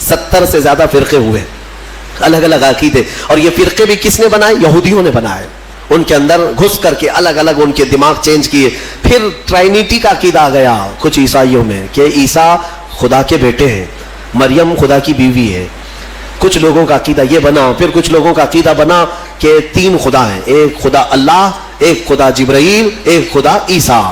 70 سے زیادہ فرقے ہوئے, الگ الگ عقیدے. اور یہ فرقے بھی کس نے بنائے؟ یہودیوں نے بنائے. ان کے اندر گھس کر کے الگ الگ ان کے دماغ چینج کیے. پھر ٹرائنیٹی کا عقیدہ آ گیا کچھ عیسائیوں میں کہ عیسیٰ خدا کے بیٹے ہیں, مریم خدا کی بیوی ہے. کچھ لوگوں کا عقیدہ یہ بنا. پھر کچھ لوگوں کا عقیدہ بنا کہ 3 خدا ہیں, ایک خدا اللہ, ایک خدا جبرائیل, ایک خدا عیسیٰ.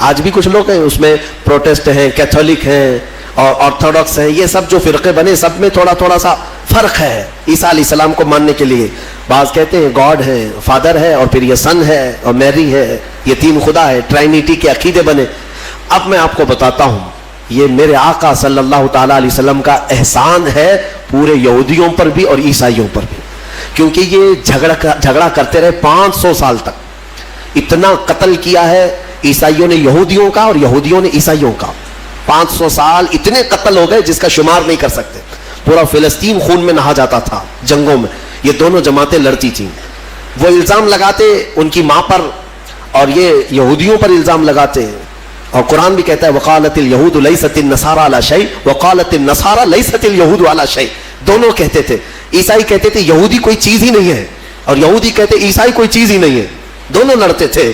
آج بھی کچھ لوگ ہیں اس میں, پروٹسٹ ہیں, کیتھولک ہیں اور آرتھوڈاکس ہیں. یہ سب جو فرقے بنے سب میں تھوڑا تھوڑا سا فرق ہے عیسیٰ علیہ السلام کو ماننے کے لیے. بعض کہتے ہیں گاڈ ہے, فادر ہے, اور پھر یہ سن ہے اور میری ہے, یہ 3 خدا ہے. ٹرائنیٹی کے عقیدے بنے. اب میں آپ کو بتاتا ہوں, یہ میرے آقا صلی اللہ تعالی علیہ وسلم کا احسان ہے پورے یہودیوں پر بھی اور عیسائیوں پر بھی, کیونکہ یہ جھگڑا کرتے رہے 500 سال تک. اتنا قتل کیا ہے عیسائیوں نے یہودیوں کا اور یہودیوں نے عیسائیوں کا. 500 سال اتنے قتل ہو گئے جس کا شمار نہیں کر سکتے. پورا فلسطین خون میں نہا جاتا تھا جنگوں میں. یہ دونوں جماعتیں لڑتی تھیں. وہ الزام لگاتے ان کی ماں پر اور یہ یہودیوں پر الزام لگاتے. اور قرآن بھی کہتا ہے وقالت الیہود لیست النصارى علی شیء وقالت النصارى لیست الیہود علی شیء. دونوں کہتے تھے. عیسائی کہتے تھے یہودی کوئی چیز ہی نہیں ہے, اور یہودی کہتے عیسائی کوئی چیز ہی نہیں ہے. دونوں لڑتے تھے.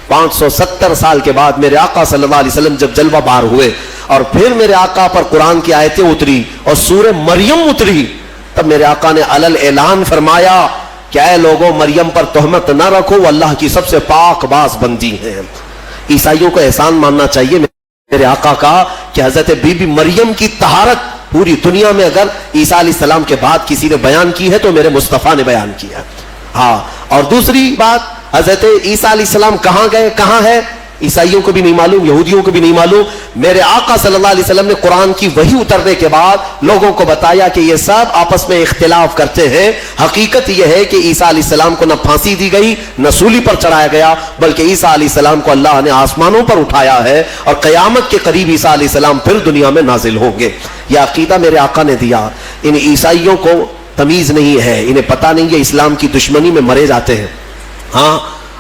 570 سال کے بعد میرے آقا صلی اللہ علیہ وسلم جب جلوہ بار ہوئے اور پھر میرے آقا پر قرآن کی آیتیں اتری اور سورہ مریم اتری, تب میرے آقا نے علل اعلان فرمایا کہ اے لوگوں مریم پر تہمت نہ رکھو, وہ اللہ کی سب سے پاک باز بندی ہیں. عیسائیوں کو احسان ماننا چاہیے میرے آقا کا کہ حضرت بی بی مریم کی طہارت پوری دنیا میں اگر عیسیٰ علیہ السلام کے بعد کسی نے بیان کی ہے تو میرے مصطفیٰ نے بیان کیا. ہاں, اور دوسری بات, حضرت عیسیٰ علیہ السلام کہاں گئے, کہاں ہے, عیسائیوں کو بھی نہیں معلوم, یہودیوں کو بھی نہیں معلوم. میرے آقا صلی اللہ علیہ وسلم نے قرآن کی وحی اترنے کے بعد لوگوں کو بتایا کہ یہ سب آپس میں اختلاف کرتے ہیں. حقیقت یہ ہے کہ عیسیٰ علیہ السلام کو نہ پھانسی دی گئی نہ سولی پر چڑھایا گیا, بلکہ عیسیٰ علیہ السلام کو اللہ نے آسمانوں پر اٹھایا ہے اور قیامت کے قریب عیسیٰ علیہ السلام پھر دنیا میں نازل ہوں گے. یہ عقیدہ میرے آقا نے دیا. ان عیسائیوں کو تمیز نہیں ہے, انہیں پتہ نہیں ہے اسلام کی دشمنی میں مرے جاتے ہیں, ہاں,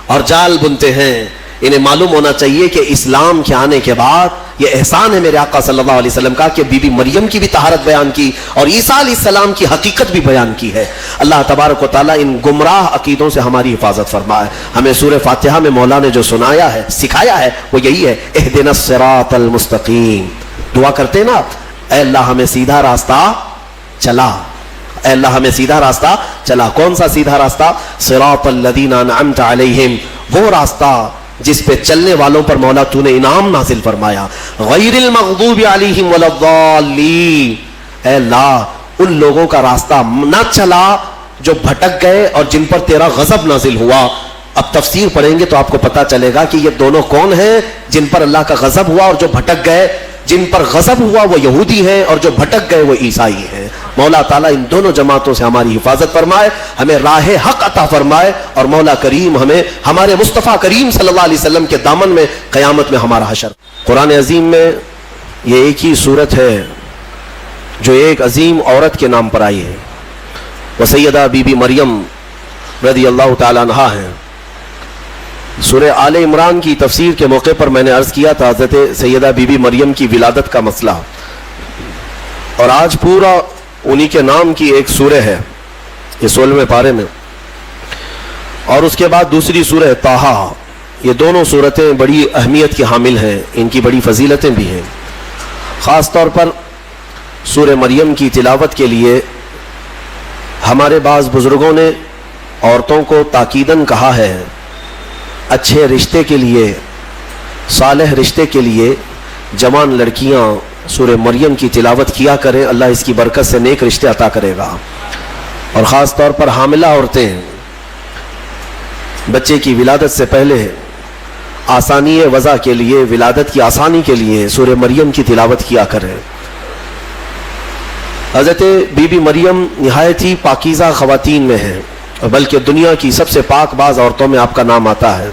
اور جال بنتے ہیں. انہیں معلوم ہونا چاہیے کہ اسلام کے آنے کے بعد یہ احسان ہے میرے آقا صلی اللہ علیہ وسلم کا کہ بی بی مریم کی بھی طہارت بیان کی اور عیسیٰ علیہ السلام کی حقیقت بھی بیان کی ہے. اللہ تبارک و تعالیٰ ان گمراہ عقیدوں سے ہماری حفاظت فرمائے. ہمیں سورہ فاتحہ میں مولا نے جو سنایا ہے, سکھایا ہے, وہ یہی ہے, اہدنا الصراط المستقیم. دعا کرتے نا, اے اللہ ہمیں سیدھا راستہ چلا, اے اللہ ہمیں سیدھا راستہ چلا. کون سا سیدھا راستہ؟ صراط الذین انعمت علیہم, وہ راستہ جس پہ چلنے والوں پر مولا تو نے انعام نازل فرمایا. غیر المغضوب علیہم ولا الضالین, اے اللہ ان لوگوں کا راستہ نہ چلا جو بھٹک گئے اور جن پر تیرا غضب نازل ہوا. اب تفسیر پڑھیں گے تو آپ کو پتا چلے گا کہ یہ دونوں کون ہیں جن پر اللہ کا غضب ہوا اور جو بھٹک گئے. جن پر غضب ہوا وہ یہودی ہیں اور جو بھٹک گئے وہ عیسائی ہیں. مولا تعالیٰ ان دونوں جماعتوں سے ہماری حفاظت فرمائے, ہمیں راہ حق عطا فرمائے, اور مولا کریم ہمیں ہمارے مصطفیٰ کریم صلی اللہ علیہ وسلم کے دامن میں قیامت میں ہمارا حشر. قرآن عظیم میں یہ ایک ہی صورت ہے جو ایک عظیم عورت کے نام پر آئی ہے, وہ سیدہ بی بی مریم رضی اللہ تعالیٰ عنہا ہیں. سورہ آل عمران کی تفسیر کے موقع پر میں نے عرض کیا تھا حضرت سیدہ بی بی مریم کی ولادت کا مسئلہ, اور آج پورا انہی کے نام کی ایک سورہ ہے, یہ 16ویں پارے میں, اور اس کے بعد دوسری سورہ طٰہٰ. یہ دونوں سورتیں بڑی اہمیت کی حامل ہیں, ان کی بڑی فضیلتیں بھی ہیں. خاص طور پر سورہ مریم کی تلاوت کے لیے ہمارے بعض بزرگوں نے عورتوں کو تاکیداً کہا ہے اچھے رشتے کے لیے, صالح رشتے کے لیے جوان لڑکیاں سورہ مریم کی تلاوت کیا کریں, اللہ اس کی برکت سے نیک رشتے عطا کرے گا. اور خاص طور پر حاملہ عورتیں بچے کی ولادت سے پہلے آسانی وضع کے لیے, ولادت کی آسانی کے لیے سورہ مریم کی تلاوت کیا کریں. حضرت بی بی مریم نہایت ہی پاکیزہ خواتین میں ہیں, بلکہ دنیا کی سب سے پاک باز عورتوں میں آپ کا نام آتا ہے.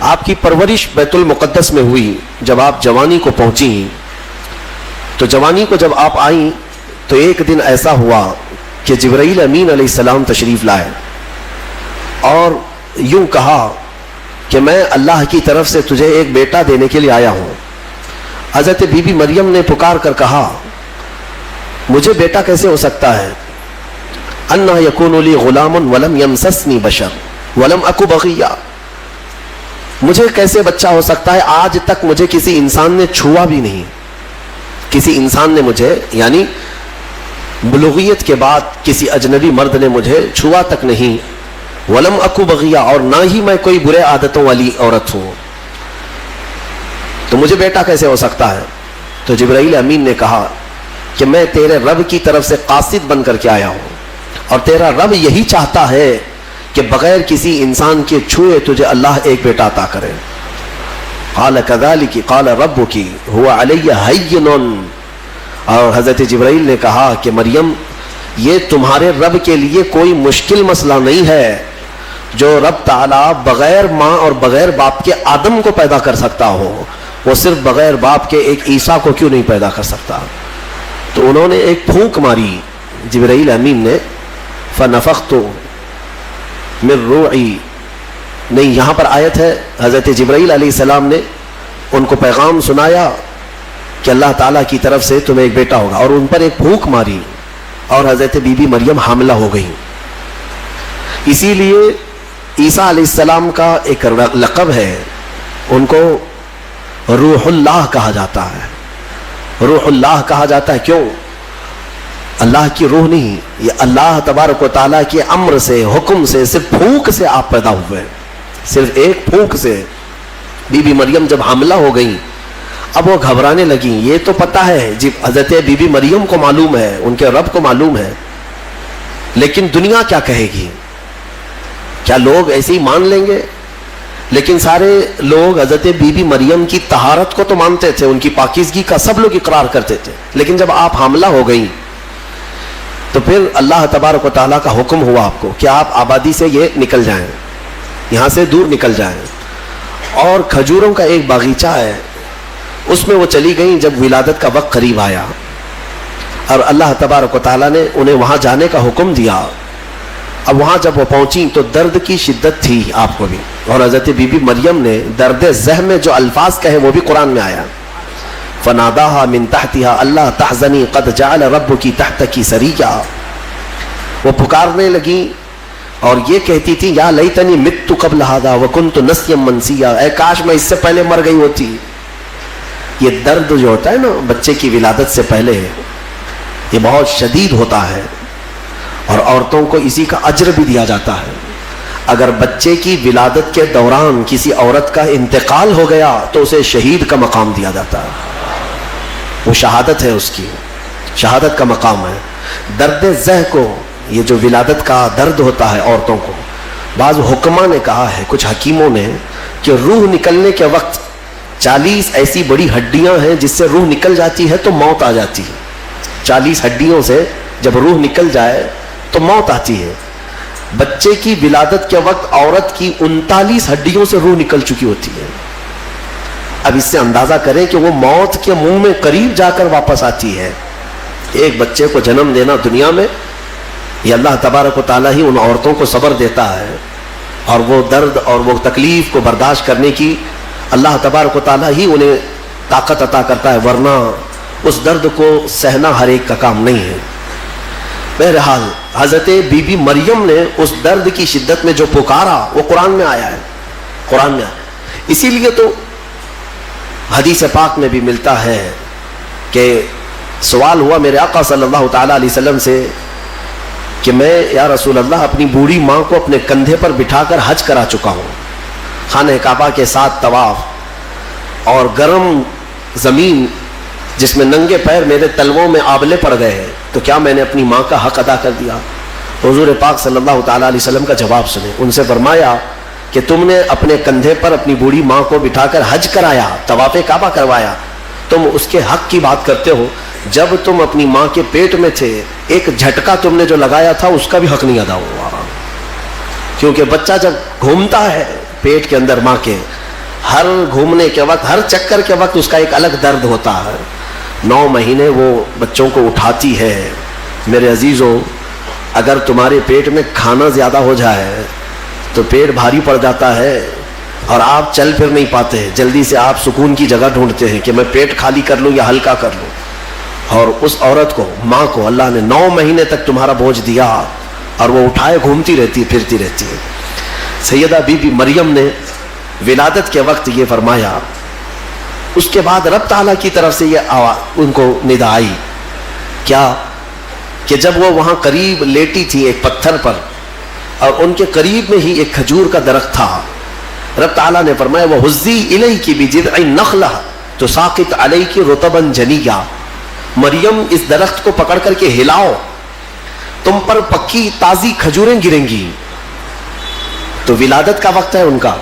آپ کی پرورش بیت المقدس میں ہوئی. جب آپ جوانی کو پہنچی تو جوانی کو جب آپ آئیں تو ایک دن ایسا ہوا کہ جبرائیل امین علیہ السلام تشریف لائے اور یوں کہا کہ میں اللہ کی طرف سے تجھے ایک بیٹا دینے کے لیے آیا ہوں. حضرت بی بی مریم نے پکار کر کہا مجھے بیٹا کیسے ہو سکتا ہے؟ انا یکون لی غلام ولم یمسسنی بشر ولم اکو بغیا، مجھے کیسے بچہ ہو سکتا ہے؟ آج تک مجھے کسی انسان نے چھوا بھی نہیں، کسی انسان نے مجھے، یعنی بلوغیت کے بعد کسی اجنبی مرد نے مجھے چھوا تک نہیں، ولم اکو بغیا، اور نہ ہی میں کوئی برے عادتوں والی عورت ہوں، تو مجھے بیٹا کیسے ہو سکتا ہے؟ تو جبرائیل امین نے کہا کہ میں تیرے رب کی طرف سے قاصد بن کر کے آیا ہوں، اور تیرا رب یہی چاہتا ہے کہ بغیر کسی انسان کے چھوئے تجھے اللہ ایک بیٹا عطا کرے۔ قال کذالک قال ربک هو علی ہین، اور حضرت جبرائیل نے کہا کہ مریم یہ تمہارے رب کے لیے کوئی مشکل مسئلہ نہیں ہے، جو رب تعالیٰ بغیر ماں اور بغیر باپ کے آدم کو پیدا کر سکتا ہو، وہ صرف بغیر باپ کے ایک عیسیٰ کو کیوں نہیں پیدا کر سکتا؟ تو انہوں نے ایک پھونک ماری جبرائیل امین نے، فنفخت من روعی، نہیں یہاں پر آیت ہے حضرت جبرائیل علیہ السلام نے ان کو پیغام سنایا کہ اللہ تعالیٰ کی طرف سے تمہیں ایک بیٹا ہوگا، اور ان پر ایک پھونک ماری اور حضرت بی بی مریم حاملہ ہو گئی۔ اسی لیے عیسیٰ علیہ السلام کا ایک لقب ہے، ان کو روح اللہ کہا جاتا ہے۔ روح اللہ کہا جاتا ہے کیوں؟ اللہ کی روح نہیں، یہ اللہ تبارک و تعالیٰ کے امر سے، حکم سے، صرف پھونک سے آپ پیدا ہوئے، صرف ایک پھونک سے۔ بی بی مریم جب حاملہ ہو گئی، اب وہ گھبرانے لگیں، یہ تو پتہ ہے جب حضرت بی بی مریم کو معلوم ہے، ان کے رب کو معلوم ہے، لیکن دنیا کیا کہے گی؟ کیا لوگ ایسے ہی مان لیں گے؟ لیکن سارے لوگ حضرت بی بی مریم کی طہارت کو تو مانتے تھے، ان کی پاکیزگی کا سب لوگ اقرار کرتے تھے، لیکن جب آپ حاملہ ہو گئیں تو پھر اللہ تبارک و تعالیٰ کا حکم ہوا آپ کو کہ آپ آبادی سے یہ نکل جائیں، یہاں سے دور نکل جائیں، اور کھجوروں کا ایک باغیچہ ہے، اس میں وہ چلی گئیں جب ولادت کا وقت قریب آیا، اور اللہ تبارک و تعالیٰ نے انہیں وہاں جانے کا حکم دیا۔ اب وہاں جب وہ پہنچیں تو درد کی شدت تھی آپ کو بھی، اور حضرت بی بی مریم نے درد زہ میں جو الفاظ کہے وہ بھی قرآن میں آیا، فناداها من تحتها اللہ تحزنی قد جعل ربکی تحتکی سریا، وہ پکارنے لگی اور یہ کہتی تھی یا لیتنی مت قبل هذا وکنت نسیا منسیا، اے کاش میں اس سے پہلے مر گئی ہوتی۔ یہ درد جو ہوتا ہے نا بچے کی ولادت سے پہلے، یہ بہت شدید ہوتا ہے، اور عورتوں کو اسی کا اجر بھی دیا جاتا ہے۔ اگر بچے کی ولادت کے دوران کسی عورت کا انتقال ہو گیا تو اسے شہید کا مقام دیا جاتا ہے، وہ شہادت ہے، اس کی شہادت کا مقام ہے۔ درد زہ کو، یہ جو ولادت کا درد ہوتا ہے عورتوں کو، بعض حکماء نے کہا ہے، کچھ حکیموں نے، کہ روح نکلنے کے وقت 40 ایسی بڑی ہڈیاں ہیں جس سے روح نکل جاتی ہے تو موت آ جاتی ہے۔ 40 ہڈیوں سے جب روح نکل جائے تو موت آتی ہے۔ بچے کی ولادت کے وقت عورت کی 39 ہڈیوں سے روح نکل چکی ہوتی ہے۔ اب اس سے اندازہ کریں کہ وہ موت کے منہ میں قریب جا کر واپس آتی ہے۔ ایک بچے کو جنم دینا دنیا میں، یہ اللہ تبارک و تعالیٰ ہی ان عورتوں کو صبر دیتا ہے، اور وہ درد اور وہ تکلیف کو برداشت کرنے کی اللہ تبارک و تعالیٰ ہی انہیں طاقت عطا کرتا ہے، ورنہ اس درد کو سہنا ہر ایک کا کام نہیں ہے۔ بہرحال حضرت بی بی مریم نے اس درد کی شدت میں جو پکارا وہ قرآن میں آیا ہے، قرآن میں آیا۔ اسی لیے تو حدیث پاک میں بھی ملتا ہے کہ سوال ہوا میرے آقا صلی اللہ تعالیٰ علیہ وسلم سے کہ میں یا رسول اللہ اپنی بوڑھی ماں کو اپنے کندھے پر بٹھا کر حج کرا چکا ہوں، خانہ کعبہ کے ساتھ طواف، اور گرم زمین جس میں ننگے پیر میرے تلووں میں آبلے پڑ گئے ہیں، تو کیا میں نے اپنی ماں کا حق ادا کر دیا؟ حضور پاک صلی اللہ تعالیٰ علیہ وسلم کا جواب سنیں۔ ان سے فرمایا کہ تم نے اپنے کندھے پر اپنی بوڑھی ماں کو بٹھا کر حج کرایا، طواف کعبہ کروایا، تم اس کے حق کی بات کرتے ہو، جب تم اپنی ماں کے پیٹ میں تھے ایک جھٹکا تم نے جو لگایا تھا اس کا بھی حق نہیں ادا ہوا، کیونکہ بچہ جب گھومتا ہے پیٹ کے اندر ماں کے، ہر گھومنے کے وقت، ہر چکر کے وقت اس کا ایک الگ درد ہوتا ہے۔ 9 مہینے وہ بچوں کو اٹھاتی ہے۔ میرے عزیزوں، اگر تمہارے پیٹ میں کھانا زیادہ ہو جائے تو پیٹ بھاری پڑ جاتا ہے اور آپ چل پھر نہیں پاتے، جلدی سے آپ سکون کی جگہ ڈھونڈتے ہیں کہ میں پیٹ خالی کر لوں یا ہلکا کر لوں، اور اس عورت کو, ماں کو اللہ نے 9 مہینے تک تمہارا بوجھ دیا اور وہ اٹھائے گھومتی رہتی پھرتی رہتی ہے. سیدہ بی بی مریم نے ولادت کے وقت یہ فرمایا. اس کے بعد رب تعالیٰ کی طرف سے یہ ان کو ندا آئی کیا کہ جب وہ وہاں قریب لیٹی تھی ایک پتھر پر اور ان کے قریب میں ہی ایک کھجور کا درخت تھا, رب تعالیٰ نے فرمایا وَهُزِّي إِلَيْكِ بِجِذْعِ النَّخْلَةِ تُسَاقِطْ عَلَيْكِ رُطَبًا جَنِيًّا. مریم اس درخت کو پکڑ کر کے ہلاؤ, تم پر پکی تازی کھجوریں گریں گی. تو ولادت کا وقت ہے ان کا,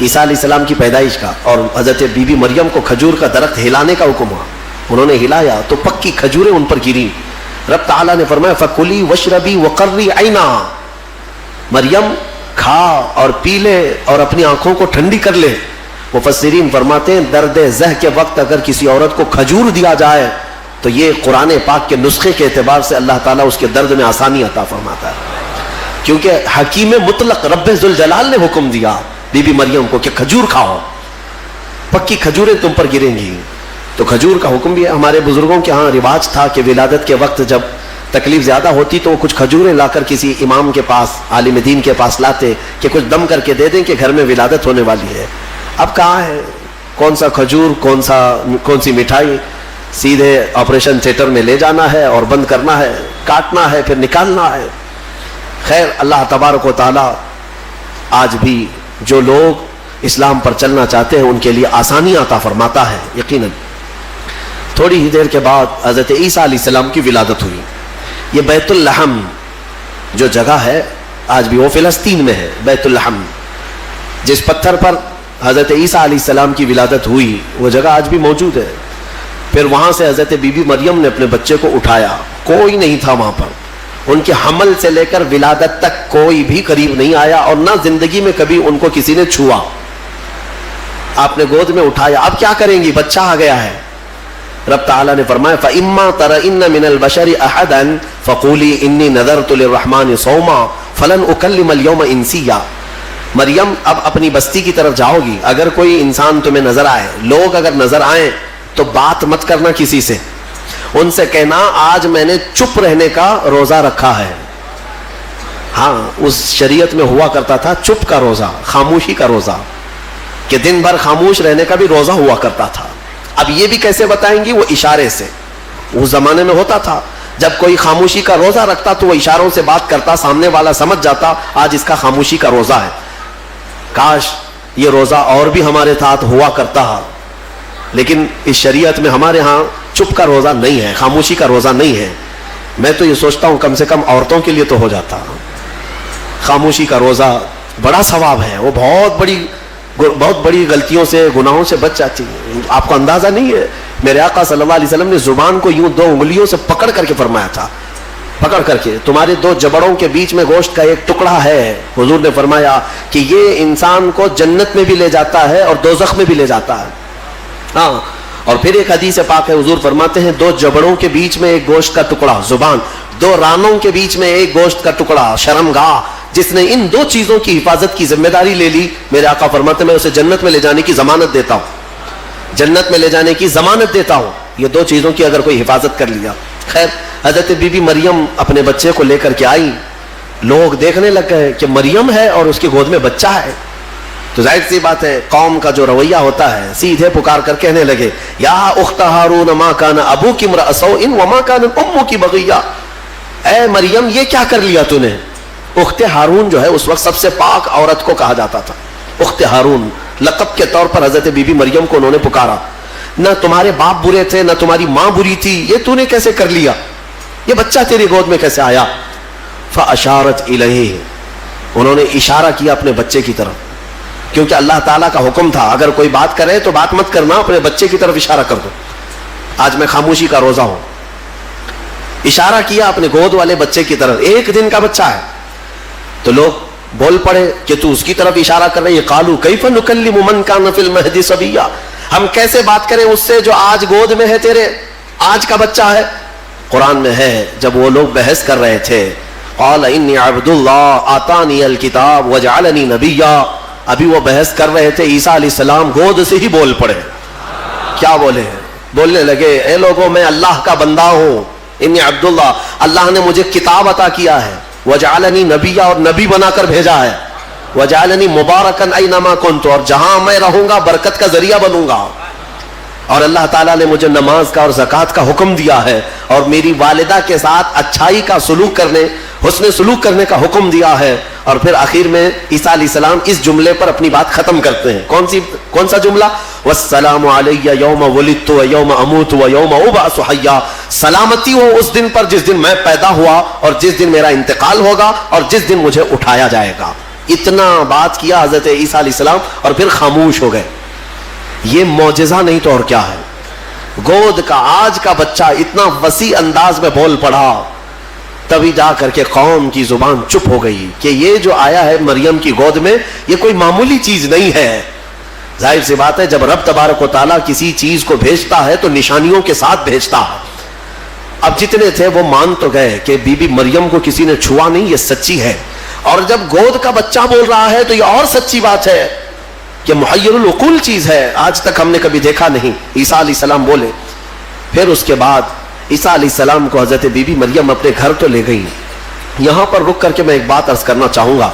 عیسیٰ علیہ السلام کی پیدائش کا, اور حضرت بی بی مریم کو کھجور کا درخت ہلانے کا حکم ہوا. انہوں نے ہلایا تو پکی کھجوریں ان پر گری. رب تعالیٰ نے فرمایا فَكُلِي وَاشْرَبِي وَقَرِّي عَيْنًا, مریم کھا اور پی لے اور اپنی آنکھوں کو ٹھنڈی کر لے. مفسرین فرماتے ہیں درد زہ کے وقت اگر کسی عورت کو کھجور دیا جائے تو یہ قرآن پاک کے نسخے کے اعتبار سے اللہ تعالیٰ اس کے درد میں آسانی عطا فرماتا ہے, کیونکہ حکیم مطلق رب ذوالجلال نے حکم دیا بی بی مریم کو کہ کھجور کھاؤ, پکی کھجوریں تم پر گریں گی. تو کھجور کا حکم بھی ہے. ہمارے بزرگوں کے ہاں رواج تھا کہ ولادت کے وقت جب تکلیف زیادہ ہوتی تو وہ کچھ کھجوریں لا کر کسی امام کے پاس, عالم دین کے پاس لاتے کہ کچھ دم کر کے دے دیں کہ گھر میں ولادت ہونے والی ہے. اب کہاں ہے کون سا کھجور, کون سی مٹھائی, سیدھے آپریشن تھیٹر میں لے جانا ہے اور بند کرنا ہے, کاٹنا ہے پھر نکالنا ہے. خیر, اللہ تبارک و تعالی آج بھی جو لوگ اسلام پر چلنا چاہتے ہیں ان کے لیے آسانی عطا فرماتا ہے. یقیناً تھوڑی ہی دیر کے بعد حضرت عیسیٰ علیہ السلام کی ولادت ہوئی. یہ بیت اللحم جو جگہ ہے آج بھی وہ فلسطین میں ہے. بیت اللحم جس پتھر پر حضرت عیسیٰ علیہ السلام کی ولادت ہوئی وہ جگہ آج بھی موجود ہے. پھر وہاں سے حضرت بی بی مریم نے اپنے بچے کو اٹھایا, کوئی نہیں تھا وہاں پر. ان کے حمل سے لے کر ولادت تک کوئی بھی قریب نہیں آیا اور نہ زندگی میں کبھی ان کو کسی نے چھوا. آپ نے گود میں اٹھایا. اب کیا کریں گی, بچہ آ گیا ہے. رب تعالیٰ نے فرمایا فَإِمَّا تَرَئِنَّ مِنَ الْبَشَرِ أَحَدًا فَقُولِي إِنِّي نَذَرْتُ لِلرَّحْمَنِ صَوْمًا فَلَنْ أُكَلِّمَ الْيَوْمَ إِنسِيًّا. مریم اب اپنی بستی کی طرف جاؤ گی, اگر کوئی انسان تمہیں نظر آئے, لوگ اگر نظر آئیں تو بات مت کرنا کسی سے, ان سے کہنا آج میں نے چپ رہنے کا روزہ رکھا ہے. ہاں, اس شریعت میں ہوا کرتا تھا چپ کا روزہ, خاموشی کا روزہ, کہ دن بھر خاموش رہنے کا بھی روزہ ہوا کرتا تھا. اب یہ بھی کیسے بتائیں گی, وہ اشارے سے. اس زمانے میں ہوتا تھا جب کوئی خاموشی کا روزہ رکھتا تو وہ اشاروں سے بات کرتا, سامنے والا سمجھ جاتا آج اس کا خاموشی کا روزہ ہے. کاش یہ روزہ اور بھی ہمارے ساتھ ہوا کرتا, لیکن اس شریعت میں ہمارے ہاں چپ کا روزہ نہیں ہے, خاموشی کا روزہ نہیں ہے. میں تو یہ سوچتا ہوں کم سے کم عورتوں کے لیے تو ہو جاتا. خاموشی کا روزہ بڑا ثواب ہے, وہ بہت بڑی غلطیوں سے, گناہوں سے بچ جاتی ہے. آپ کو اندازہ نہیں ہے, میرے آقا صلی اللہ علیہ وسلم نے زبان کو یوں 2 انگلیوں سے پکڑ کر کے فرمایا تھا, پکڑ کر کے, تمہارے 2 جبڑوں کے بیچ میں گوشت کا ایک ٹکڑا ہے. حضور نے فرمایا کہ یہ انسان کو جنت میں بھی لے جاتا ہے اور دوزخ میں بھی لے جاتا ہے. ہاں, اور پھر ایک حدیث پاک ہے, حضور فرماتے ہیں 2 جبڑوں کے بیچ میں ایک گوشت کا ٹکڑا زبان, 2 رانوں کے بیچ میں ایک گوشت کا ٹکڑا شرمگاہ, جس نے ان 2 چیزوں کی حفاظت کی ذمہ داری لے لی, میرے آقا فرماتے ہیں میں اسے جنت میں لے جانے کی ضمانت دیتا ہوں, جنت میں لے جانے کی ضمانت دیتا ہوں. یہ 2 چیزوں کی اگر کوئی حفاظت کر لیا. خیر, حضرت بی بی مریم اپنے بچے کو لے کر کے آئی. لوگ دیکھنے لگ گئے کہ مریم ہے اور اس کی گود میں بچہ ہے. تو ظاہر سی بات ہے قوم کا جو رویہ ہوتا ہے, سیدھے پکار کر کہنے لگے یا اخت ہارون ما کان ابوکی امرأ سوء وما کانت امکی بغیہ. اے مریم یہ کیا کر لیا تو نے. اخت ہارون جو ہے اس وقت سب سے پاک عورت کو کہا جاتا تھا. اخت ہارون لقب کے طور پر حضرت بی بی مریم کو انہوں نے پکارا. نہ تمہارے باپ برے تھے نہ تمہاری ماں بری تھی, یہ تو نے کیسے کر لیا, یہ بچہ تیری گود میں کیسے آیا. فاشارت الیہ, انہوں نے اشارہ کیا اپنے بچے کی طرف, کیونکہ اللہ تعالیٰ کا حکم تھا اگر کوئی بات کرے تو بات مت کرنا, اپنے بچے کی طرف اشارہ کر دو. آج میں خاموشی کا روزہ ہوں. اشارہ کیا اپنے گود والے بچے کی طرف, 1 دن کا بچہ ہے. تو لوگ بول پڑے کہ تو اس کی طرف اشارہ کر رہے. قالوا کیف نکلم من کان فی المہد صبیا, ہم کیسے بات کریں اس سے جو آج گود میں ہے تیرے, آج کا بچہ ہے. قرآن میں ہے جب وہ لوگ بحث کر رہے تھے قال انی عبد اللہ آتانی الکتاب وجعلنی نبیا, ابھی وہ بحث کر رہے تھے, عیسیٰ علیہ السلام گود سے ہی بول پڑے. کیا بولے ہیں, بولنے لگے اے لوگوں میں اللہ کا بندہ ہوں, انی عبداللہ, اللہ نے مجھے کتاب عطا کیا ہے, وجعلنی نبیا, اور نبی بنا کر بھیجا ہے, وجعلنی مبارکن اینما کنت, اور جہاں میں رہوں گا برکت کا ذریعہ بنوں گا, اور اللہ تعالیٰ نے مجھے نماز کا اور زکوٰۃ کا حکم دیا ہے, اور میری والدہ کے ساتھ اچھائی کا سلوک کرنے, حسن سلوک کرنے کا حکم دیا ہے. اور پھر آخر میں عیسیٰ علیہ السلام اس جملے پر اپنی بات ختم کرتے ہیں. کون سا جملہ؟ والسلام علی یوم ولدت و یوم اموت و یوم ابعث حیا, سلامتی ہو اس دن پر جس دن میں پیدا ہوا اور جس دن میرا انتقال ہوگا اور جس دن مجھے اٹھایا جائے گا. اتنا بات کیا حضرت عیسیٰ علیہ السلام اور پھر خاموش ہو گئے. یہ معجزہ نہیں تو اور کیا ہے؟ گود کا آج کا بچہ اتنا وسیع انداز میں بول پڑا, تبھی جا کر کے قوم کی زبان چپ ہو گئی کہ یہ جو آیا ہے مریم کی گود میں یہ کوئی معمولی چیز نہیں ہے. ظاہر سی بات ہے جب رب تبارک و تعالیٰ کسی چیز کو بھیجتا ہے تو نشانیوں کے ساتھ بھیجتا ہے. اب جتنے تھے وہ مان تو گئے کہ بی بی مریم کو کسی نے چھوا نہیں, یہ سچی ہے. اور جب گود کا بچہ بول رہا ہے تو یہ اور سچی بات ہے کہ محیر العقول چیز ہے, آج تک ہم نے کبھی دیکھا نہیں. عیسیٰ علیہ السلام بولے. پھر اس کے بعد عیسیٰ علیہ السلام کو حضرت بی بی مریم اپنے گھر تو لے گئی. یہاں پر رک کر کے میں ایک بات عرض کرنا چاہوں گا.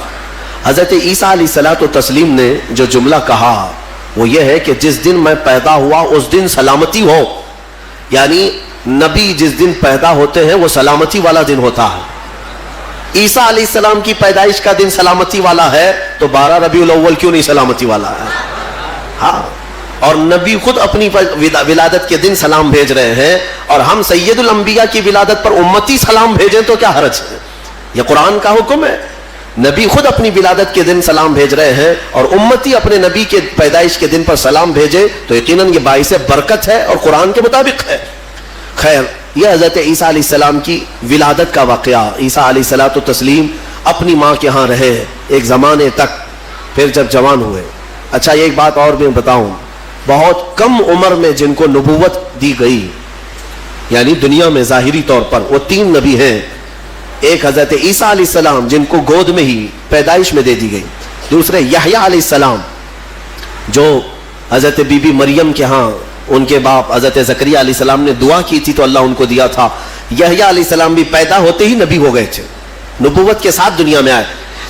حضرت عیسیٰ علیہ الصلوۃ والتسلیم نے جو جملہ کہا وہ یہ ہے کہ جس دن میں پیدا ہوا اس دن سلامتی ہو, یعنی نبی جس دن پیدا ہوتے ہیں وہ سلامتی والا دن ہوتا ہے. عیسیٰ علیہ السلام کی پیدائش کا دن سلامتی والا ہے تو 12 ربیع الاول کیوں نہیں سلامتی والا ہے؟ ہاں, اور نبی خود اپنی ولادت کے دن سلام بھیج رہے ہیں, اور ہم سید الانبیاء کی ولادت پر امتی سلام بھیجیں تو کیا حرج ہے؟ یہ قرآن کا حکم ہے. نبی خود اپنی ولادت کے دن سلام بھیج رہے ہیں اور امتی اپنے نبی کے پیدائش کے دن پر سلام بھیجے تو یقیناً یہ باعث برکت ہے اور قرآن کے مطابق ہے. خیر, یہ حضرت عیسیٰ علیہ السلام کی ولادت کا واقعہ. عیسیٰ علیہ الصلوۃ والتسلیم اپنی ماں کے ہاں رہے ایک زمانے تک, پھر جب جوان ہوئے. اچھا ایک بات اور میں بتاؤں, بہت کم عمر میں جن کو نبوت دی گئی, یعنی دنیا میں ظاہری طور پر وہ 3 نبی ہیں. ایک حضرت عیسیٰ علیہ السلام جن کو گود میں ہی پیدائش میں دے دی گئی, دوسرے یحییٰ علیہ السلام جو حضرت بی بی مریم کے ہاں ان کے باپ حضرت زکریا علیہ السلام نے دعا کی تھی تو اللہ ان کو دیا تھا. یحییٰ علیہ السلام بھی پیدا ہوتے ہی نبی ہو گئے تھے, نبوت کے ساتھ دنیا میں آئے.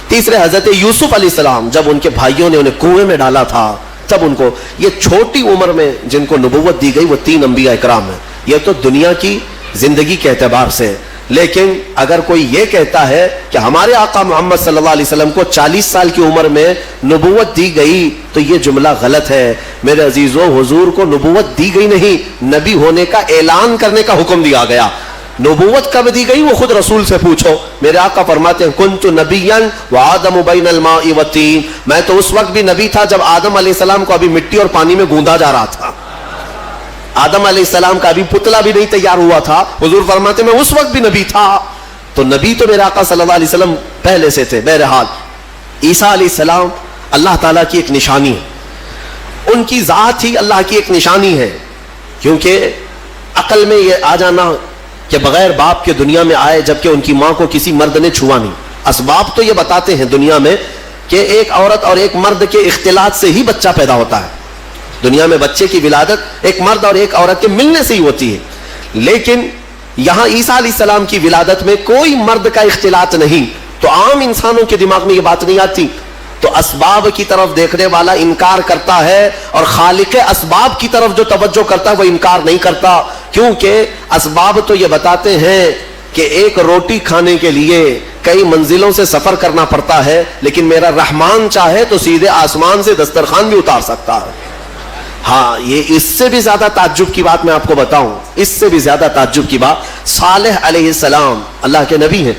تیسرے حضرت یوسف علیہ السلام جب ان کے بھائیوں نے انہیں کنویں میں ڈالا تھا تب ان کو, یہ چھوٹی عمر میں جن کو نبوت دی گئی وہ 3 انبیاء اکرام ہیں. یہ تو دنیا کی زندگی کے اعتبار سے. لیکن اگر کوئی یہ کہتا ہے کہ ہمارے آقا محمد صلی اللہ علیہ وسلم کو 40 سال کی عمر میں نبوت دی گئی تو یہ جملہ غلط ہے. میرے عزیزو, حضور کو نبوت دی گئی نہیں, نبی ہونے کا اعلان کرنے کا حکم دیا گیا. نبوت کب دی گئی وہ خود رسول سے پوچھو. میرے آقا فرماتے ہیں کنت نبیا وآدم بین الماء والطین, میں تو اس وقت بھی نبی تھا جب آدم علیہ السلام کو ابھی مٹی اور پانی میں گوندا جا رہا تھا. آدم علیہ السلام کا ابھی پتلا بھی نہیں تیار ہوا تھا. حضور فرماتے میں اس وقت بھی نبی تھا. تو نبی تو میرے آقا صلی اللہ علیہ وسلم پہلے سے تھے. بہرحال عیسیٰ علیہ السلام اللہ تعالیٰ کی ایک نشانی ہے, ان کی ذات ہی اللہ کی ایک نشانی ہے. کیونکہ عقل میں یہ آ جانا کہ بغیر باپ کے دنیا میں آئے جبکہ ان کی ماں کو کسی مرد نے چھوا نہیں. اسباب تو یہ بتاتے ہیں دنیا میں کہ ایک عورت اور ایک مرد کے اختلاط سے ہی بچہ پیدا ہوتا ہے. دنیا میں بچے کی ولادت ایک مرد اور ایک عورت کے ملنے سے ہی ہوتی ہے. لیکن یہاں عیسیٰ علیہ السلام کی ولادت میں کوئی مرد کا اختلاط نہیں, تو عام انسانوں کے دماغ میں یہ بات نہیں آتی. تو اسباب کی طرف دیکھنے والا انکار کرتا ہے اور خالق اسباب کی طرف جو توجہ کرتا ہے وہ انکار نہیں کرتا. کیونکہ اسباب تو یہ بتاتے ہیں کہ ایک روٹی کھانے کے لیے کئی منزلوں سے سفر کرنا پڑتا ہے, لیکن میرا رحمان چاہے تو سیدھے آسمان سے دسترخوان بھی اتار سکتا ہے. ہاں, یہ اس سے بھی زیادہ تعجب کی بات میں آپ کو بتاؤں, اس سے بھی زیادہ تعجب کی بات, صالح علیہ السلام اللہ کے نبی ہیں,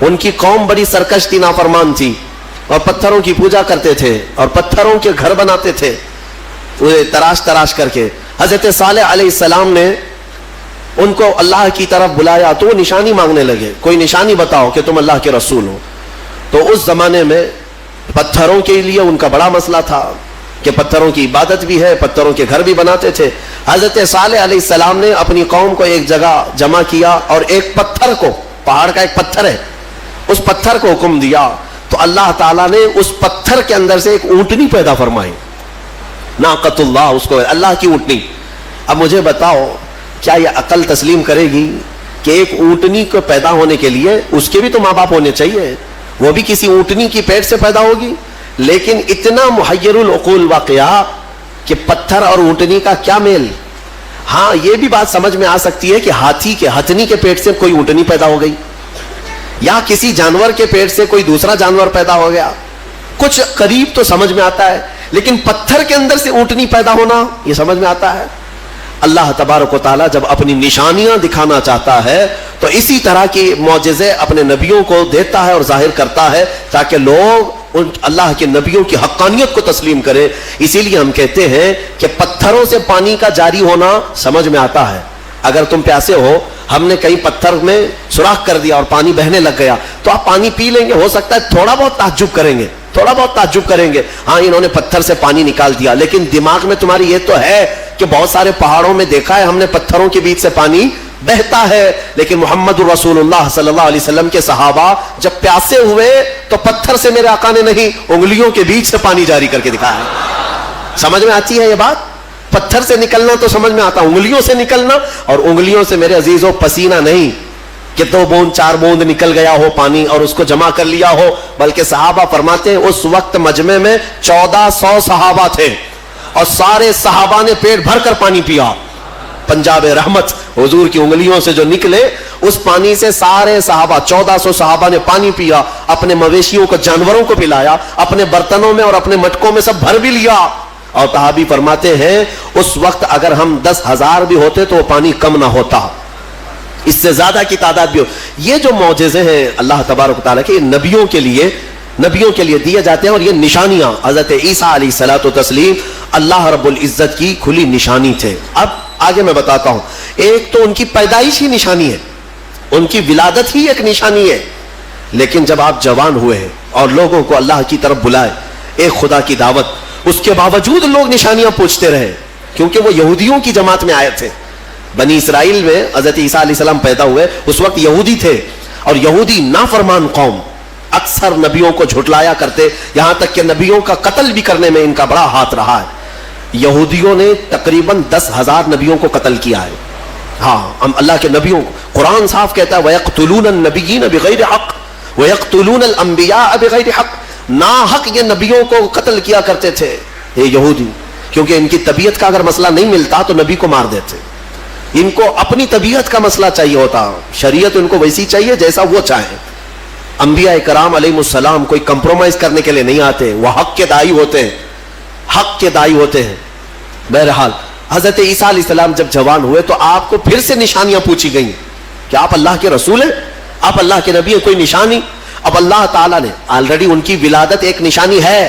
ان کی قوم بڑی سرکش تھی, نافرمان تھی اور پتھروں کی پوجا کرتے تھے اور پتھروں کے گھر بناتے تھے تراش تراش کر کے. حضرت صالح علیہ السلام نے ان کو اللہ کی طرف بلایا تو وہ نشانی مانگنے لگے, کوئی نشانی بتاؤ کہ تم اللہ کے رسول ہو. تو اس زمانے میں پتھروں کے لیے ان کا بڑا مسئلہ تھا کہ پتھروں کی عبادت بھی ہے, پتھروں کے گھر بھی بناتے تھے. حضرت صالح علیہ السلام نے اپنی قوم کو ایک جگہ جمع کیا اور ایک پتھر کو, پہاڑ کا ایک پتھر ہے, اس پتھر کو حکم دیا تو اللہ تعالیٰ نے اس پتھر کے اندر سے ایک اونٹنی پیدا فرمائی, ناقۃ اللہ, اس کو اللہ کی اونٹنی. اب مجھے بتاؤ کیا یہ عقل تسلیم کرے گی کہ ایک اونٹنی کو پیدا ہونے کے لیے اس کے بھی تو ماں باپ ہونے چاہیے, وہ بھی کسی اونٹنی کی پیٹ سے پیدا ہوگی, لیکن اتنا محیر العقول واقعہ کہ پتھر اور اونٹنی کا کیا میل. ہاں یہ بھی بات سمجھ میں آ سکتی ہے کہ ہاتھی کے ہتھنی کے پیٹ سے کوئی اونٹنی پیدا ہو گئی, یا کسی جانور کے پیٹ سے کوئی دوسرا جانور پیدا ہو گیا, کچھ قریب تو سمجھ میں آتا ہے, لیکن پتھر کے اندر سے اونٹنی پیدا ہونا یہ سمجھ میں آتا ہے. اللہ تبارک و تعالیٰ جب اپنی نشانیاں دکھانا چاہتا ہے تو اسی طرح کی معجزے اپنے نبیوں کو دیتا ہے اور ظاہر کرتا ہے تاکہ لوگ اللہ کے نبیوں کی حقانیت کو تسلیم کریں. اسی لیے ہم کہتے ہیں کہ پتھروں سے پانی کا جاری ہونا سمجھ میں آتا ہے. اگر تم پیاسے ہو, ہم نے کہیں پتھر میں سوراخ کر دیا اور پانی بہنے لگ گیا تو آپ پانی پی لیں گے, ہو سکتا ہے تھوڑا بہت تعجب کریں گے, تھوڑا بہت تعجب کریں گے, ہاں انہوں نے پتھر سے پانی نکال دیا, لیکن دماغ میں تمہاری یہ تو ہے کہ بہت سارے پہاڑوں میں دیکھا ہے ہم نے پتھروں کے بیچ سے پانی بہتا ہے. لیکن محمد رسول اللہ صلی اللہ علیہ وسلم کے صحابہ جب پیاسے ہوئے تو پتھر سے میرے آقا نے نہیں, انگلیوں کے بیچ سے پانی جاری کر کے دکھایا. سمجھ میں آتی ہے یہ بات؟ پتھر سے نکلنا تو سمجھ میں آتا, انگلیوں سے نکلنا, اور انگلیوں سے میرے عزیزوں پسینہ نہیں کہ 2 بوند 4 بوند نکل گیا ہو پانی اور اس کو جمع کر لیا ہو, بلکہ صحابہ فرماتے ہیں اس وقت مجمع میں 1400 صحابہ تھے اور سارے صحابہ نے پیٹ بھر کر پانی پیا. پنجاب رحمت حضور کی انگلیوں سے جو نکلے اس پانی سے سارے صحابہ 1400 صحابہ نے پانی پیا, اپنے مویشیوں کو جانوروں کو پلایا, اپنے برتنوں میں اور اپنے مٹکوں میں سب بھر بھی لیا. اور صحابی فرماتے ہیں اس وقت اگر ہم 10,000 بھی ہوتے تو وہ پانی کم نہ ہوتا, اس سے زیادہ کی تعداد بھی ہو. یہ جو معجزے ہیں اللہ تبارک و تعالیٰ کے نبیوں کے لیے دیے جاتے ہیں, اور یہ نشانیاں حضرت عیسیٰ علیہ الصلوۃ والتسلیم اللہ رب العزت کی کھلی نشانی تھے. اب آگے میں بتاتا ہوں, ایک تو ان کی پیدائش ہی نشانی ہے, ان کی ولادت ہی ایک نشانی ہے, لیکن جب آپ جوان ہوئے ہیں اور لوگوں کو اللہ کی طرف بلائے ایک خدا کی دعوت, اس کے باوجود لوگ نشانیاں پوچھتے رہے کیونکہ وہ یہودیوں کی جماعت میں آئے تھے. بنی اسرائیل میں حضرت عیسیٰ علیہ السلام پیدا ہوئے, اس وقت یہودی تھے, اور یہودی نافرمان قوم اکثر نبیوں کو جھٹلایا کرتے, یہاں تک کہ نبیوں کا قتل بھی کرنے میں ان کا بڑا ہاتھ رہا ہے. یہودیوں نے تقریباً 10,000 نبیوں کو قتل کیا ہے. ہاں ہم اللہ کے نبیوں کو, قرآن صاف کہتا ہے وَيَقْتُلُونَ النَّبِيِّينَ بِغَيْرِ حَقٍّ وَيَقْتُلُونَ الْأَنْبِيَاءَ بِغَيْرِ حَقٍّ. نا حق یہ نبیوں کو قتل کیا کرتے تھے یہ یہودی, کیونکہ ان کی طبیعت کا اگر مسئلہ نہیں ملتا تو نبی کو مار دیتے. ان کو اپنی طبیعت کا مسئلہ چاہیے ہوتا, شریعت ان کو ویسی چاہیے جیسا وہ چاہیں. انبیاء کرام علیہ السلام کوئی کمپرومائز کرنے کے لیے نہیں آتے, وہ حق کے داعی ہوتے ہیں, حق کے داعی ہوتے ہیں. بہرحال حضرت عیسیٰ علیہ السلام جب جوان ہوئے تو آپ کو پھر سے نشانیاں پوچھی گئیں کہ آپ اللہ کے رسول ہیں, آپ اللہ کے نبی ہیں, کوئی نشانی. اب اللہ تعالیٰ نے آلریڈی ان کی ولادت ایک نشانی ہے,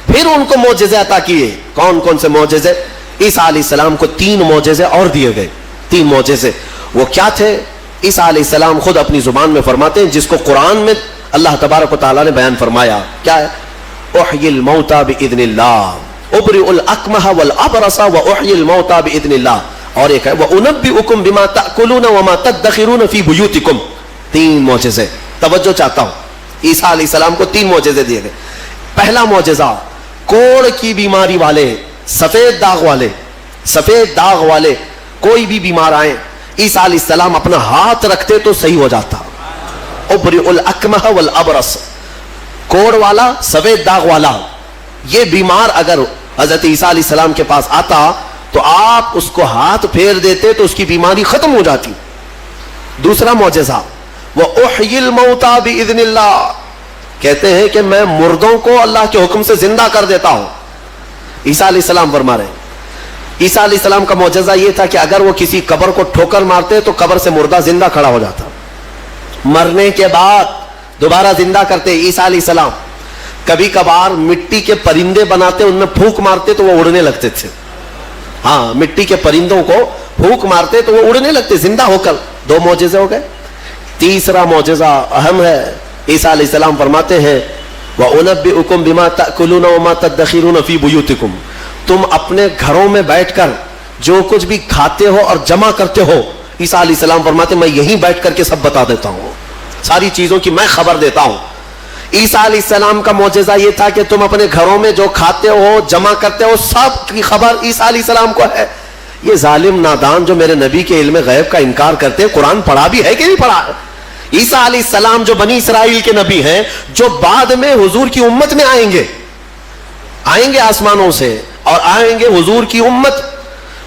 پھر ان کو معجزے عطا کیے. کون کون سے معجزے؟ عیسیٰ علیہ السلام کو 3 معجزے اور دیے گئے. 3 معجزے وہ کیا تھے؟ عیسیٰ علیہ السلام خود اپنی زبان میں فرماتے ہیں, جس کو قرآن میں اللہ تبارک و تعالیٰ نے بیان فرمایا. کیا ہے؟ احیی الموتى باذن اللہ ابرئ الاکمہ والابرص واحیی الموتى باذن اللہ. اور ایک ہے وانبئکم بما تاکلون وما تدخرون فی بیوتکم. 3 معجزے. توجہ چاہتا ہوں, عیسیٰ علیہ السلام کو 3 معجزے دیے گئے. پہلا معجزہ, کوڑ کی بیماری والے, سفید داغ والے کوئی بھی بیمار آئیں, عیسیٰ علیہ السلام اپنا ہاتھ رکھتے تو صحیح ہو جاتا. ابرئ الاکمہ والابرص, کوڑ والا, سفید داغ والا, یہ بیمار اگر حضرت عیسیٰ علیہ السلام کے پاس آتا تو آپ اس کو ہاتھ پھیر دیتے تو اس کی بیماری ختم ہو جاتی. دوسرا معجزہ وَأُحْيِي الْمَوْتَى بِإِذْنِ اللَّهِ, کہتے ہیں کہ میں مردوں کو اللہ کے حکم سے زندہ کر دیتا ہوں. عیسیٰ علیہ السلام فرما رہے ہیں. عیسیٰ علیہ السلام کا معجزہ یہ تھا کہ اگر وہ کسی قبر کو ٹھوکر مارتے تو قبر سے مردہ زندہ کھڑا ہو جاتا, مرنے کے بعد دوبارہ زندہ کرتے عیسیٰ علیہ السلام. کبھی کبھار مٹی کے پرندے بناتے, ان میں پھونک مارتے تو وہ اڑنے لگتے تھے. ہاں مٹی کے پرندوں کو پھونک مارتے تو وہ اڑنے لگتے زندہ ہو کر. 2 معجزے ہو گئے. تیسرا معجزہ اہم ہے, عیسیٰ علیہ السلام فرماتے ہیں وَأُنَبِّئُكُمْ بِمَا تَأْكُلُونَ وَمَا تَدَّخِرُونَ فِي بُيُوتِكُمْ. تم اپنے گھروں میں بیٹھ کر جو کچھ بھی کھاتے ہو اور جمع کرتے ہو, عیسیٰ علیہ السلام فرماتے ہیں میں یہیں بیٹھ کر کے سب بتا دیتا ہوں, ساری چیزوں کی میں خبر دیتا ہوں. عیسیٰ علیہ السلام کا معجزہ یہ تھا کہ تم اپنے گھروں میں جو کھاتے ہو جمع کرتے ہو سب کی خبر عیسیٰ علیہ السلام کو ہے. یہ ظالم نادان جو میرے نبی کے علم غیب کا انکار کرتے ہیں، قرآن پڑھا بھی ہے کہ نہیں پڑھا؟ عیسیٰ علیہ السلام جو بنی اسرائیل کے نبی ہیں، جو بعد میں حضور کی امت میں آئیں گے آسمانوں سے، اور آئیں گے حضور کی امت،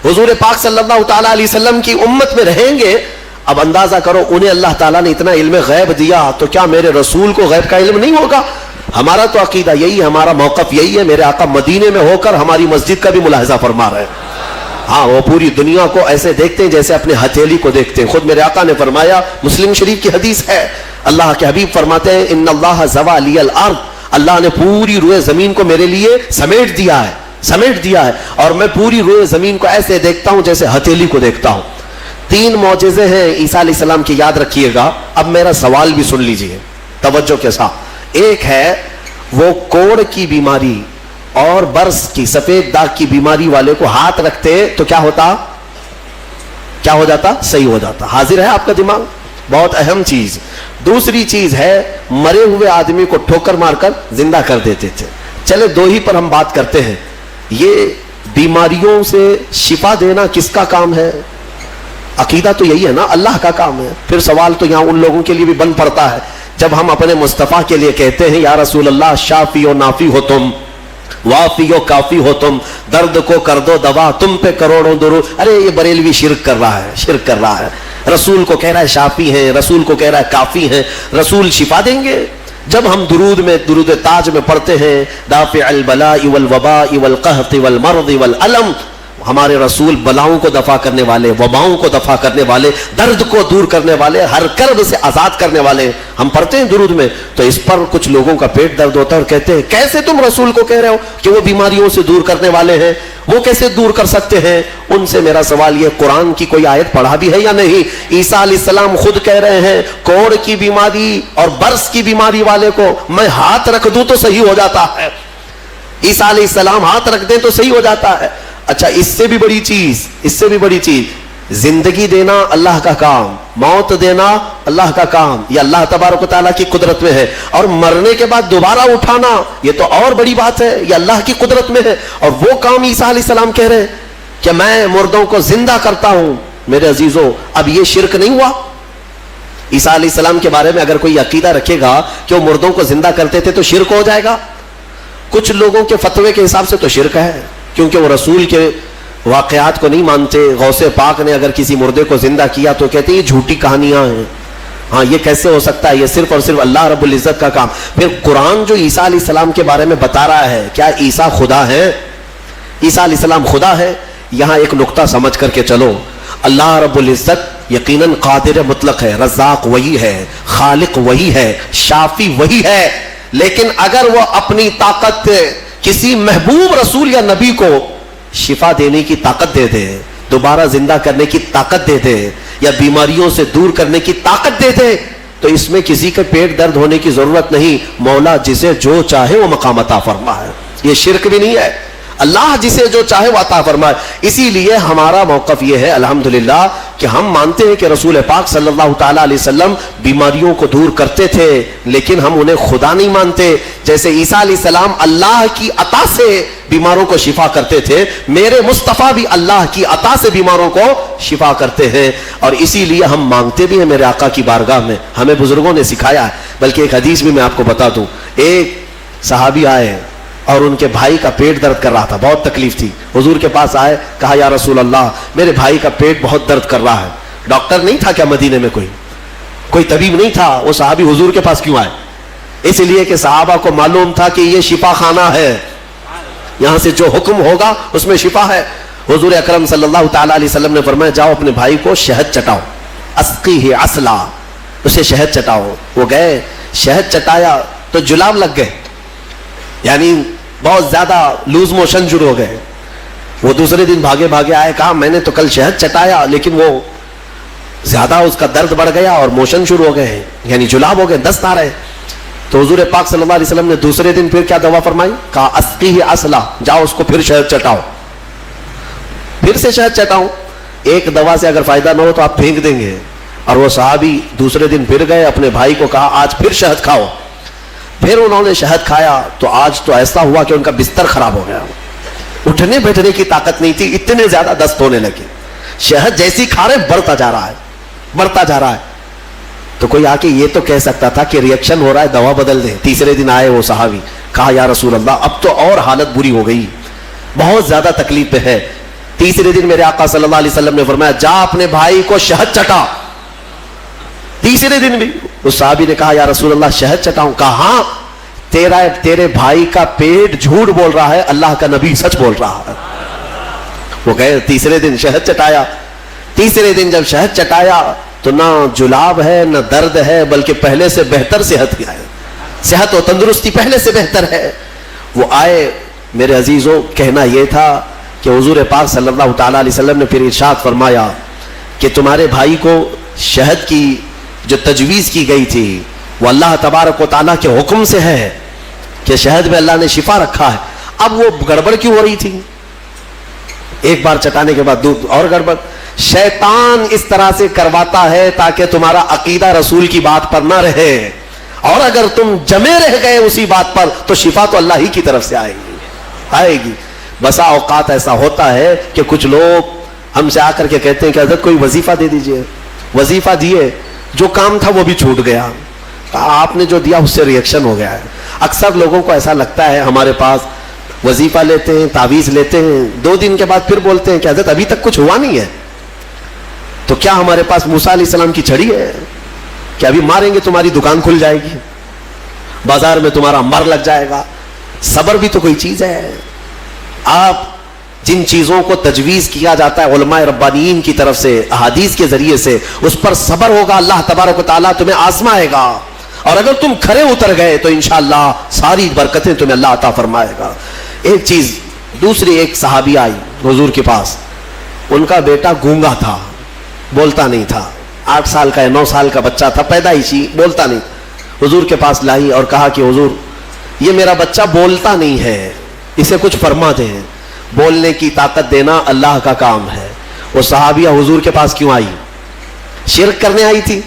حضور پاک صلی اللہ تعالی علیہ وسلم کی امت میں رہیں گے. اب اندازہ کرو انہیں اللہ تعالیٰ نے اتنا علم غیب دیا، تو کیا میرے رسول کو غیب کا علم نہیں ہوگا؟ ہمارا تو عقیدہ یہی ہے، ہمارا موقف یہی ہے. میرے آقا مدینے میں ہو کر ہماری مسجد کا بھی ملاحظہ فرما رہے ہیں. ہاں، وہ پوری دنیا کو ایسے دیکھتے ہیں جیسے اپنے ہتھیلی کو دیکھتے ہیں. خود میرے آقا نے فرمایا، مسلم شریف کی حدیث ہے، اللہ کے حبیب فرماتے ہیں ان اللہ زوى لی الارض، اللہ نے پوری روئے زمین کو میرے لیے سمیٹ دیا ہے، اور میں پوری روئے زمین کو ایسے دیکھتا ہوں جیسے ہتھیلی کو دیکھتا ہوں. 3 معجزے ہیں عیسیٰ علیہ السلام کی، یاد رکھیے گا. اب میرا سوال بھی سن لیجئے توجہ کے ساتھ. ایک ہے وہ کوڑ کی بیماری اور برس کی سفید داغ کی بیماری والے کو ہاتھ رکھتے تو کیا ہو جاتا؟ صحیح ہو جاتا. حاضر ہے آپ کا دماغ؟ بہت اہم چیز. دوسری چیز ہے مرے ہوئے آدمی کو ٹھوکر مار کر زندہ کر دیتے تھے. چلے 2 ہی پر ہم بات کرتے ہیں. یہ بیماریوں سے شفا دینا کس کا کام ہے؟ عقیدہ تو یہی ہے نا، اللہ کا کام ہے. پھر سوال تو یہاں ان لوگوں کے لیے بھی بن پڑتا ہے جب ہم اپنے مصطفیٰ کے لیے کہتے ہیں یا رسول اللہ شافی و نافی ہو تم، وافی و کافی ہو تم، درد کو کر دو دوا، تم پہ کروڑوں درود. ارے یہ بریلوی شرک کر رہا ہے. رسول کو کہہ رہا ہے شافی ہیں، رسول کو کہہ رہا ہے کافی ہیں. رسول شفا دیں گے؟ جب ہم درود تاج میں پڑھتے ہیں دافع البلاء والوباء والقحط والمرض والالم، ہمارے رسول بلاؤں کو دفع کرنے والے، وباؤں کو دفع کرنے والے، درد کو دور کرنے والے، ہر کرب سے آزاد کرنے والے. ہم پڑھتے ہیں درود میں، تو اس پر کچھ لوگوں کا پیٹ درد ہوتا ہے اور کہتے ہیں کیسے تم رسول کو کہہ رہے ہو کہ وہ بیماریوں سے دور کرنے والے ہیں؟ وہ کیسے دور کر سکتے ہیں؟ ان سے میرا سوال یہ، قرآن کی کوئی آیت پڑھا بھی ہے یا نہیں؟ عیسیٰ علیہ السلام خود کہہ رہے ہیں کوڑ کی بیماری اور برس کی بیماری والے کو میں ہاتھ رکھ دوں تو صحیح ہو جاتا ہے. عیسیٰ علیہ السلام ہاتھ رکھ دیں تو صحیح ہو جاتا ہے. اچھا، اس سے بھی بڑی چیز زندگی دینا اللہ کا کام، موت دینا اللہ کا کام، یہ اللہ تبارک و تعالیٰ کی قدرت میں ہے. اور مرنے کے بعد دوبارہ اٹھانا یہ تو اور بڑی بات ہے، یہ اللہ کی قدرت میں ہے. اور وہ کام عیسیٰ علیہ السلام کہہ رہے ہیں کہ میں مردوں کو زندہ کرتا ہوں. میرے عزیزوں، اب یہ شرک نہیں ہوا؟ عیسیٰ علیہ السلام کے بارے میں اگر کوئی عقیدہ رکھے گا کہ وہ مردوں کو زندہ کرتے تھے تو شرک ہو جائے گا. کچھ لوگوں کے فتوے کے حساب سے تو شرک ہے، کیونکہ وہ رسول کے واقعات کو نہیں مانتے. غوث پاک نے اگر کسی مردے کو زندہ کیا تو کہتے ہیں یہ جھوٹی کہانیاں ہیں. ہاں، یہ کیسے ہو سکتا ہے؟ یہ صرف اور صرف اللہ رب العزت کا کام. پھر قرآن جو عیسیٰ علیہ السلام کے بارے میں بتا رہا ہے، کیا عیسیٰ خدا ہے؟ عیسیٰ علیہ السلام خدا ہے؟ یہاں ایک نقطہ سمجھ کر کے چلو. اللہ رب العزت یقیناً قادر مطلق ہے، رزاق وہی ہے، خالق وہی ہے، شافی وہی ہے. لیکن اگر وہ اپنی طاقت کسی محبوب رسول یا نبی کو شفا دینے کی طاقت دے دے، دوبارہ زندہ کرنے کی طاقت دے دے، یا بیماریوں سے دور کرنے کی طاقت دے دے، تو اس میں کسی کے پیٹ درد ہونے کی ضرورت نہیں. مولا جسے جو چاہے وہ مقام عطا فرمائے. یہ شرک بھی نہیں ہے، اللہ جسے جو چاہے وہ عطا فرمائے. اسی لیے ہمارا موقف یہ ہے الحمدللہ کہ ہم مانتے ہیں کہ رسول پاک صلی اللہ تعالی علیہ وسلم بیماریوں کو دور کرتے تھے، لیکن ہم انہیں خدا نہیں مانتے. جیسے عیسیٰ علیہ السلام اللہ کی عطا سے بیماروں کو شفا کرتے تھے، میرے مصطفیٰ بھی اللہ کی عطا سے بیماروں کو شفا کرتے ہیں. اور اسی لیے ہم مانگتے بھی ہیں میرے آقا کی بارگاہ میں، ہمیں بزرگوں نے سکھایا ہے. بلکہ ایک حدیث بھی میں آپ کو بتا دوں. ایک صحابی آئے اور ان کے بھائی کا پیٹ درد کر رہا تھا، بہت تکلیف تھی. حضور کے پاس آئے، کہا یا رسول اللہ میرے بھائی کا پیٹ بہت درد کر رہا ہے. ڈاکٹر نہیں تھا کیا مدینے میں؟ کوئی طبیب نہیں تھا. وہ صحابی حضور کے پاس کیوں آئے؟ اس لیے کہ صحابہ کو معلوم تھا کہ یہ شفا خانہ ہے، یہاں سے جو حکم ہوگا اس میں شفا ہے. حضور اکرم صلی اللہ تعالی علیہ وسلم نے فرمایا جاؤ اپنے بھائی کو شہد چٹاؤ، اسقیہ عسلا، اسے شہد چٹاؤ. وہ گئے، شہد چٹایا تو جلاب لگ گئے، یعنی بہت زیادہ لوز موشن شروع ہو گئے. وہ دوسرے دن بھاگے آئے، کہا میں نے تو کل شہد چٹایا لیکن وہ زیادہ اس کا درد بڑھ گیا اور موشن شروع ہو گئے، یعنی جلاب ہو گئے، دست آ رہے. تو حضور پاک صلی اللہ علیہ وسلم نے دوسرے دن پھر کیا دوا فرمائی؟ کہا اسقیہ عسلا، جاؤ اس کو پھر شہد چٹاؤ، پھر سے شہد چٹاؤ. ایک دوا سے اگر فائدہ نہ ہو تو آپ پھینک دیں گے. اور وہ صحابی دوسرے دن پھر گئے، اپنے بھائی کو کہا آج پھر شہد کھاؤ. پھر انہوں نے شہد کھایا تو آج تو ایسا ہوا کہ ان کا بستر خراب ہو گیا، اٹھنے بیٹھنے کی طاقت نہیں تھی، اتنے زیادہ دست ہونے لگے. شہد جیسی کھا رہے بڑھتا جا رہا ہے، بڑھتا جا رہا ہے. تو کوئی آ کے یہ تو کہہ سکتا تھا کہ ریئیکشن ہو رہا ہے، دوا بدل دیں. تیسرے دن آئے وہ صحابی، کہا یا رسول اللہ اب تو اور حالت بری ہو گئی، بہت زیادہ تکلیف پہ ہے. تیسرے دن میرے آقا صلی اللہ علیہ وسلم نے فرمایا جا اپنے بھائی کو شہد چٹا. تیسرے دن بھی اس صحابی نے کہا یا رسول اللہ شہد چٹاؤں؟ کہا ہاں، تیرے بھائی کا پیٹ جھوٹ بول رہا ہے، اللہ کا نبی سچ بول رہا ہے. وہ گئے تیسرے دن شہد چٹایا. تیسرے دن جب شہد چٹایا تو نہ جلاب ہے نہ درد ہے، بلکہ پہلے سے بہتر صحت ہے، صحت و تندرستی پہلے سے بہتر ہے. وہ آئے میرے عزیزوں، کہنا یہ تھا کہ حضور پاک صلی اللہ تعالی علیہ وسلم نے پھر ارشاد فرمایا کہ تمہارے بھائی کو شہد کی جو تجویز کی گئی تھی وہ اللہ تبارک و تعالیٰ کے حکم سے ہے کہ شہد میں اللہ نے شفا رکھا ہے. اب وہ گڑبڑ کیوں ہو رہی تھی؟ ایک بار چٹانے کے بعد دودھ اور گڑبڑ. شیطان اس طرح سے کرواتا ہے تاکہ تمہارا عقیدہ رسول کی بات پر نہ رہے، اور اگر تم جمے رہ گئے اسی بات پر تو شفا تو اللہ ہی کی طرف سے آئے گی. بسا اوقات ایسا ہوتا ہے کہ کچھ لوگ ہم سے آ کر کے کہتے ہیں کہ حضرت کوئی وظیفہ دے دیجئے. وظیفہ دیے، جو کام تھا وہ بھی چھوٹ گیا، آپ نے جو دیا اس سے ریئیکشن ہو گیا ہے. اکثر لوگوں کو ایسا لگتا ہے ہمارے پاس وظیفہ لیتے ہیں، تعویذ لیتے ہیں، 2 دن کے بعد پھر بولتے ہیں کہ حضرت ابھی تک کچھ ہوا نہیں ہے. تو کیا ہمارے پاس موسیٰ علیہ السلام کی چھڑی ہے کہ ابھی ماریں گے تمہاری دکان کھل جائے گی، بازار میں تمہارا مر لگ جائے گا؟ صبر بھی تو کوئی چیز ہے. آپ جن چیزوں کو تجویز کیا جاتا ہے علماء ربانیین کی طرف سے احادیث کے ذریعے سے، اس پر صبر ہوگا، اللہ تبارک و تعالیٰ تمہیں آزمائے گا، اور اگر تم کھرے اتر گئے تو انشاءاللہ ساری برکتیں تمہیں اللہ عطا فرمائے گا. ایک چیز دوسری، ایک صحابی آئی حضور کے پاس، ان کا بیٹا گونگا تھا، بولتا نہیں تھا، 8 سال کا یا 9 سال کا بچہ تھا، پیدائشی، بولتا نہیں. حضور کے پاس لائی اور کہا کہ حضور یہ میرا بچہ بولتا نہیں ہے، اسے کچھ فرما دیں، بولنے کی طاقت دینا اللہ کا کام ہے. وہ صحابیہ حضور کے پاس کیوں آئی؟ شرک کرنے آئی تھی؟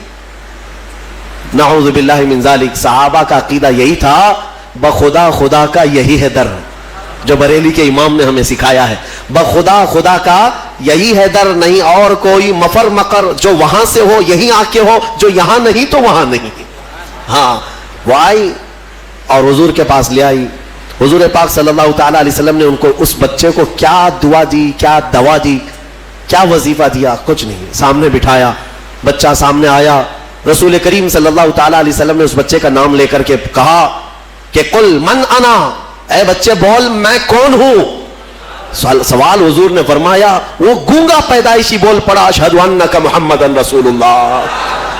نعوذ باللہ من ذالک. صحابہ کا عقیدہ یہی تھا، بخدا خدا کا یہی ہے در، جو بریلی کے امام نے ہمیں سکھایا ہے. بخدا خدا کا یہی ہے در، نہیں اور کوئی مفر مقر، جو وہاں سے ہو یہی آ کے ہو، جو یہاں نہیں تو وہاں نہیں. ہاں وہ آئی اور حضور کے پاس لے آئی. حضور پاک صلی اللہ تعالی علیہ وسلم نے ان کو، اس بچے کو کیا دعا دی، کیا دوا دی، کیا وظیفہ دیا؟ کچھ نہیں. سامنے بٹھایا، بچہ سامنے آیا، رسول کریم صلی اللہ تعالی علیہ وسلم نے اس بچے کا نام لے کر کے کہا کہ قل من انا، اے بچے بول میں کون ہوں. سوال حضور نے فرمایا، وہ گونگا پیدائشی بول پڑا، اشہد انک محمد رسول اللہ،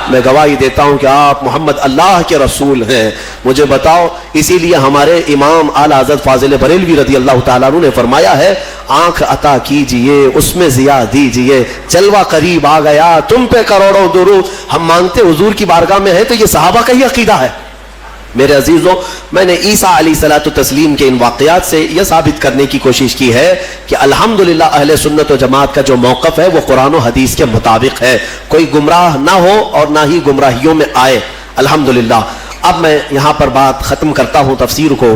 میں گواہی دیتا ہوں کہ آپ محمد اللہ کے رسول ہیں. مجھے بتاؤ، اسی لیے ہمارے امام اعلی حضرت فاضل بریلوی رضی اللہ تعالیٰ عنہ نے فرمایا ہے، آنکھ عطا کیجئے اس میں ضیاء دیجئے، جلوہ قریب آ گیا تم پہ کروڑوں درود. ہم مانتے حضور کی بارگاہ میں ہے تو یہ صحابہ کا ہی عقیدہ ہے. میرے عزیزوں، میں نے عیسیٰ علیہ الصلوۃ والتسلیم کے ان واقعات سے یہ ثابت کرنے کی کوشش کی ہے کہ الحمدللہ اہل سنت و جماعت کا جو موقف ہے وہ قرآن و حدیث کے مطابق ہے، کوئی گمراہ نہ ہو اور نہ ہی گمراہیوں میں آئے. الحمدللہ. اب میں یہاں پر بات ختم کرتا ہوں تفسیر کو.